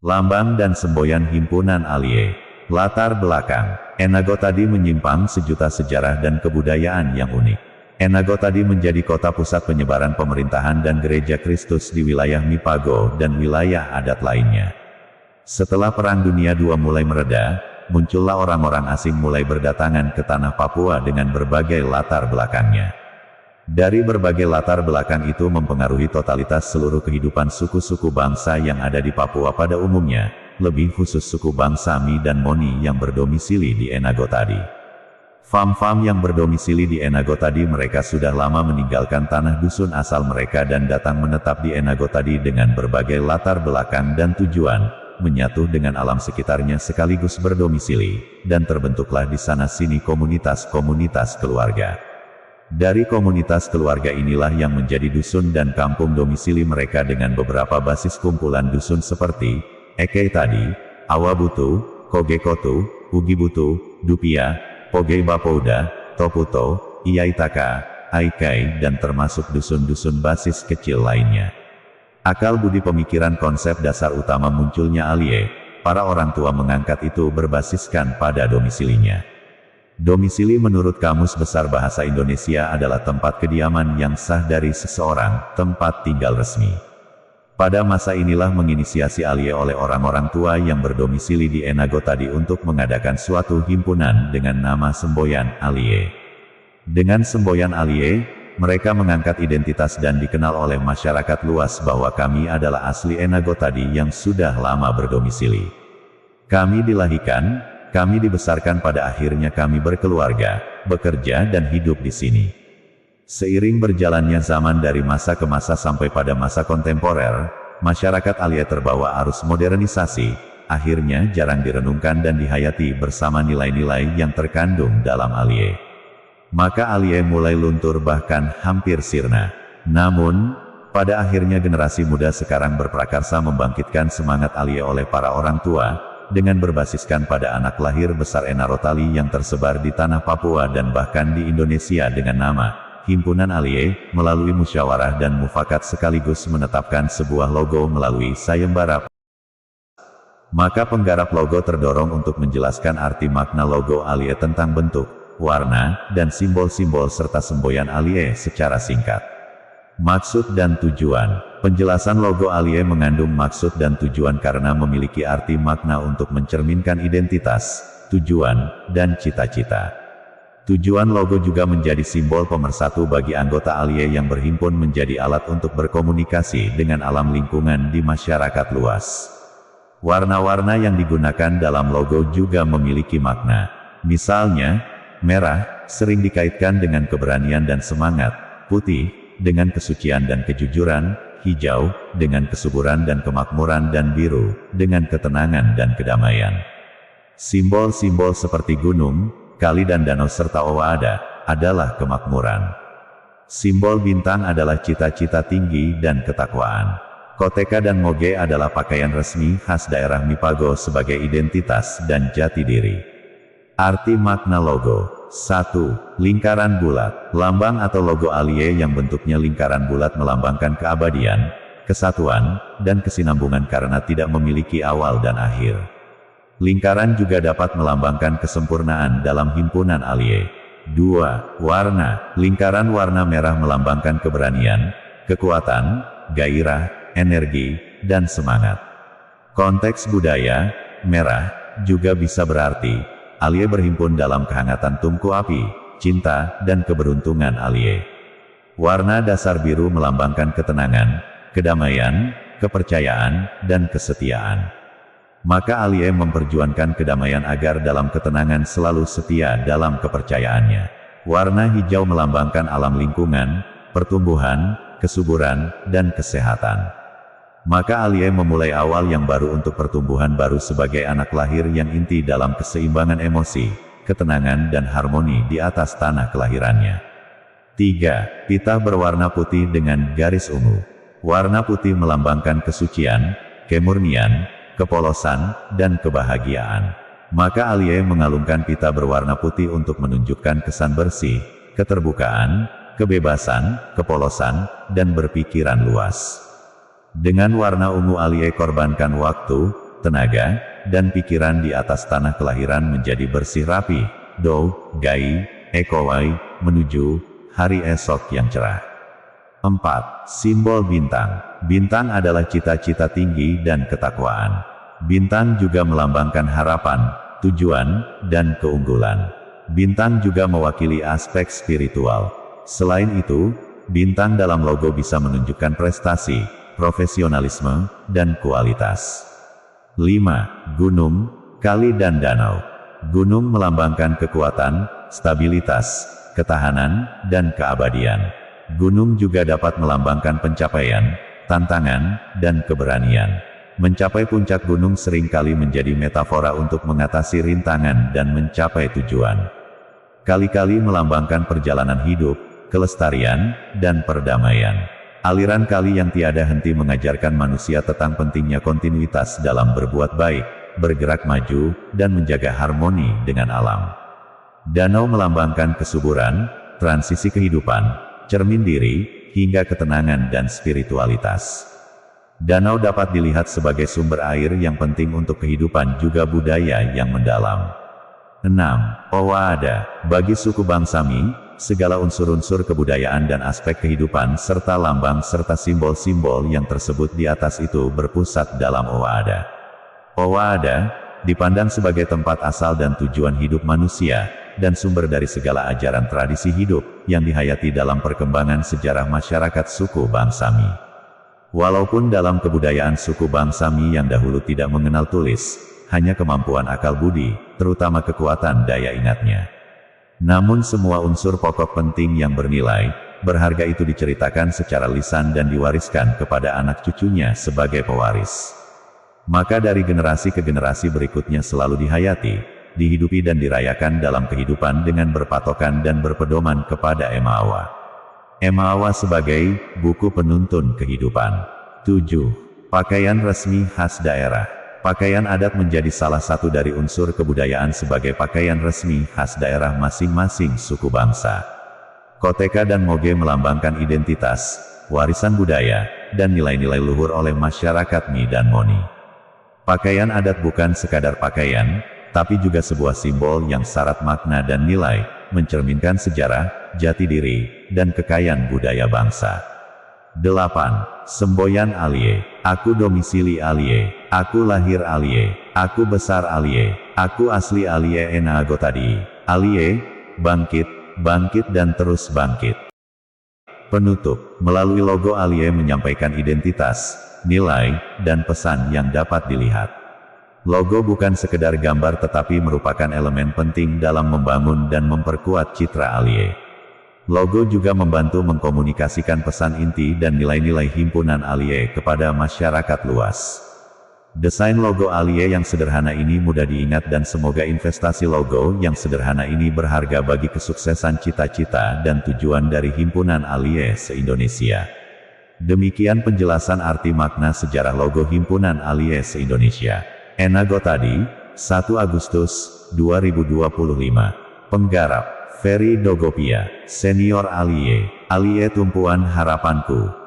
Lambang dan semboyan Himpunan Alie. Latar belakang. Enago tadi menyimpang sejuta sejarah dan kebudayaan yang unik. Enago tadi menjadi kota pusat penyebaran pemerintahan dan gereja Kristus di wilayah Mipago dan wilayah adat lainnya. Setelah Perang Dunia II mulai mereda, muncullah orang-orang asing mulai berdatangan ke tanah Papua dengan berbagai latar belakangnya. Dari berbagai latar belakang itu mempengaruhi totalitas seluruh kehidupan suku-suku bangsa yang ada di Papua pada umumnya, lebih khusus suku bangsa Mi dan Moni yang berdomisili di Enago tadi. Fam-fam yang berdomisili di Enago tadi mereka sudah lama meninggalkan tanah dusun asal mereka dan datang menetap di Enago tadi dengan berbagai latar belakang dan tujuan, menyatu dengan alam sekitarnya sekaligus berdomisili, dan terbentuklah di sana sini komunitas-komunitas keluarga. Dari komunitas keluarga inilah yang menjadi dusun dan kampung domisili mereka dengan beberapa basis kumpulan dusun seperti Eke tadi, Awabutu, Kogekotu, Ugibutu, Dupia, Pogei Bapouda, Toputo, Iaitaka, Aikai dan termasuk dusun-dusun basis kecil lainnya. Akal budi pemikiran konsep dasar utama munculnya Alie, para orang tua mengangkat itu berbasiskan pada domisilinya. Domisili menurut Kamus Besar Bahasa Indonesia adalah tempat kediaman yang sah dari seseorang, tempat tinggal resmi. Pada masa inilah menginisiasi Alie oleh orang-orang tua yang berdomisili di Enago tadi untuk mengadakan suatu himpunan dengan nama semboyan Alie. Dengan semboyan Alie, mereka mengangkat identitas dan dikenal oleh masyarakat luas bahwa kami adalah asli Enago tadi yang sudah lama berdomisili. Kami dilahirkan, kami dibesarkan pada akhirnya kami berkeluarga, bekerja dan hidup di sini. Seiring berjalannya zaman dari masa ke masa sampai pada masa kontemporer, masyarakat Alie terbawa arus modernisasi, akhirnya jarang direnungkan dan dihayati bersama nilai-nilai yang terkandung dalam Alie. Maka Alie mulai luntur bahkan hampir sirna. Namun, pada akhirnya generasi muda sekarang berprakarsa membangkitkan semangat Alie oleh para orang tua, dengan berbasiskan pada anak lahir besar Enarotali yang tersebar di tanah Papua dan bahkan di Indonesia dengan nama Himpunan Alie, melalui musyawarah dan mufakat sekaligus menetapkan sebuah logo melalui sayembara. Maka penggarap logo terdorong untuk menjelaskan arti makna logo Alie tentang bentuk, warna, dan simbol-simbol serta semboyan Alie secara singkat. Maksud dan tujuan. Penjelasan logo Alie mengandung maksud dan tujuan karena memiliki arti makna untuk mencerminkan identitas, tujuan, dan cita-cita. Tujuan logo juga menjadi simbol pemersatu bagi anggota Alie yang berhimpun menjadi alat untuk berkomunikasi dengan alam lingkungan di masyarakat luas. Warna-warna yang digunakan dalam logo juga memiliki makna. Misalnya, merah, sering dikaitkan dengan keberanian dan semangat, putih, dengan kesucian dan kejujuran, hijau, dengan kesuburan dan kemakmuran dan biru, dengan ketenangan dan kedamaian. Simbol-simbol seperti gunung, kali dan danau serta owaada, adalah kemakmuran. Simbol bintang adalah cita-cita tinggi dan ketakwaan. Koteka dan moge adalah pakaian resmi khas daerah Mipago sebagai identitas dan jati diri. Arti makna logo. 1. Lingkaran bulat. Lambang atau logo Alie yang bentuknya lingkaran bulat melambangkan keabadian, kesatuan, dan kesinambungan karena tidak memiliki awal dan akhir. Lingkaran juga dapat melambangkan kesempurnaan dalam himpunan Alie. 2. Warna. Lingkaran warna merah melambangkan keberanian, kekuatan, gairah, energi, dan semangat. Konteks budaya, merah, juga bisa berarti Alie berhimpun dalam kehangatan tungku api, cinta, dan keberuntungan Alie. Warna dasar biru melambangkan ketenangan, kedamaian, kepercayaan, dan kesetiaan. Maka Alie memperjuangkan kedamaian agar dalam ketenangan selalu setia dalam kepercayaannya. Warna hijau melambangkan alam lingkungan, pertumbuhan, kesuburan, dan kesehatan. Maka Alie memulai awal yang baru untuk pertumbuhan baru sebagai anak lahir yang inti dalam keseimbangan emosi, ketenangan dan harmoni di atas tanah kelahirannya. 3. Pita berwarna putih dengan garis ungu. Warna putih melambangkan kesucian, kemurnian, kepolosan, dan kebahagiaan. Maka Alie mengalungkan pita berwarna putih untuk menunjukkan kesan bersih, keterbukaan, kebebasan, kepolosan, dan berpikiran luas. Dengan warna ungu Alie korbankan waktu, tenaga, dan pikiran di atas tanah kelahiran menjadi bersih rapi, do, gai, ekowai, menuju hari esok yang cerah. 4. Simbol bintang. Bintang adalah cita-cita tinggi dan ketakwaan. Bintang juga melambangkan harapan, tujuan, dan keunggulan. Bintang juga mewakili aspek spiritual. Selain itu, bintang dalam logo bisa menunjukkan prestasi, profesionalisme, dan kualitas. 5. Gunung, kali dan danau. Gunung melambangkan kekuatan, stabilitas, ketahanan, dan keabadian. Gunung juga dapat melambangkan pencapaian, tantangan, dan keberanian. Mencapai puncak gunung seringkali menjadi metafora untuk mengatasi rintangan dan mencapai tujuan. Kali-kali melambangkan perjalanan hidup, kelestarian, dan perdamaian. Aliran kali yang tiada henti mengajarkan manusia tentang pentingnya kontinuitas dalam berbuat baik, bergerak maju, dan menjaga harmoni dengan alam. Danau melambangkan kesuburan, transisi kehidupan, cermin diri, hingga ketenangan dan spiritualitas. Danau dapat dilihat sebagai sumber air yang penting untuk kehidupan juga budaya yang mendalam. 6. Owaada. Bagi suku Bangsami, segala unsur-unsur kebudayaan dan aspek kehidupan serta lambang serta simbol-simbol yang tersebut di atas itu berpusat dalam Owaada. Owaada dipandang sebagai tempat asal dan tujuan hidup manusia, dan sumber dari segala ajaran tradisi hidup, yang dihayati dalam perkembangan sejarah masyarakat suku Bangsami. Walaupun dalam kebudayaan suku Bangsami yang dahulu tidak mengenal tulis, hanya kemampuan akal budi, terutama kekuatan daya ingatnya. Namun semua unsur pokok penting yang bernilai, berharga itu diceritakan secara lisan dan diwariskan kepada anak cucunya sebagai pewaris. Maka dari generasi ke generasi berikutnya selalu dihayati, dihidupi dan dirayakan dalam kehidupan dengan berpatokan dan berpedoman kepada Emawa. Emawa sebagai buku penuntun kehidupan. 7. Pakaian resmi khas daerah. Pakaian adat menjadi salah satu dari unsur kebudayaan sebagai pakaian resmi khas daerah masing-masing suku bangsa. Koteka dan moge melambangkan identitas, warisan budaya, dan nilai-nilai luhur oleh masyarakat Mi dan Moni. Pakaian adat bukan sekadar pakaian, tapi juga sebuah simbol yang syarat makna dan nilai, mencerminkan sejarah, jati diri, dan kekayaan budaya bangsa. 8. Semboyan Alie. Aku domisili Alie, aku lahir Alie, aku besar Alie, aku asli Alie Enagotadi. Alie, bangkit, bangkit dan terus bangkit. Penutup. Melalui logo Alie menyampaikan identitas, nilai, dan pesan yang dapat dilihat. Logo bukan sekedar gambar tetapi merupakan elemen penting dalam membangun dan memperkuat citra Alie. Logo juga membantu mengkomunikasikan pesan inti dan nilai-nilai himpunan Alie kepada masyarakat luas. Desain logo Alie yang sederhana ini mudah diingat dan semoga investasi logo yang sederhana ini berharga bagi kesuksesan cita-cita dan tujuan dari himpunan Alie se-Indonesia. Demikian penjelasan arti makna sejarah logo himpunan Alie se-Indonesia. Enagotadi, 1 Agustus 2025. Penggarap, Ferry Dogopia, Senior Alie, Alie tumpuan harapanku.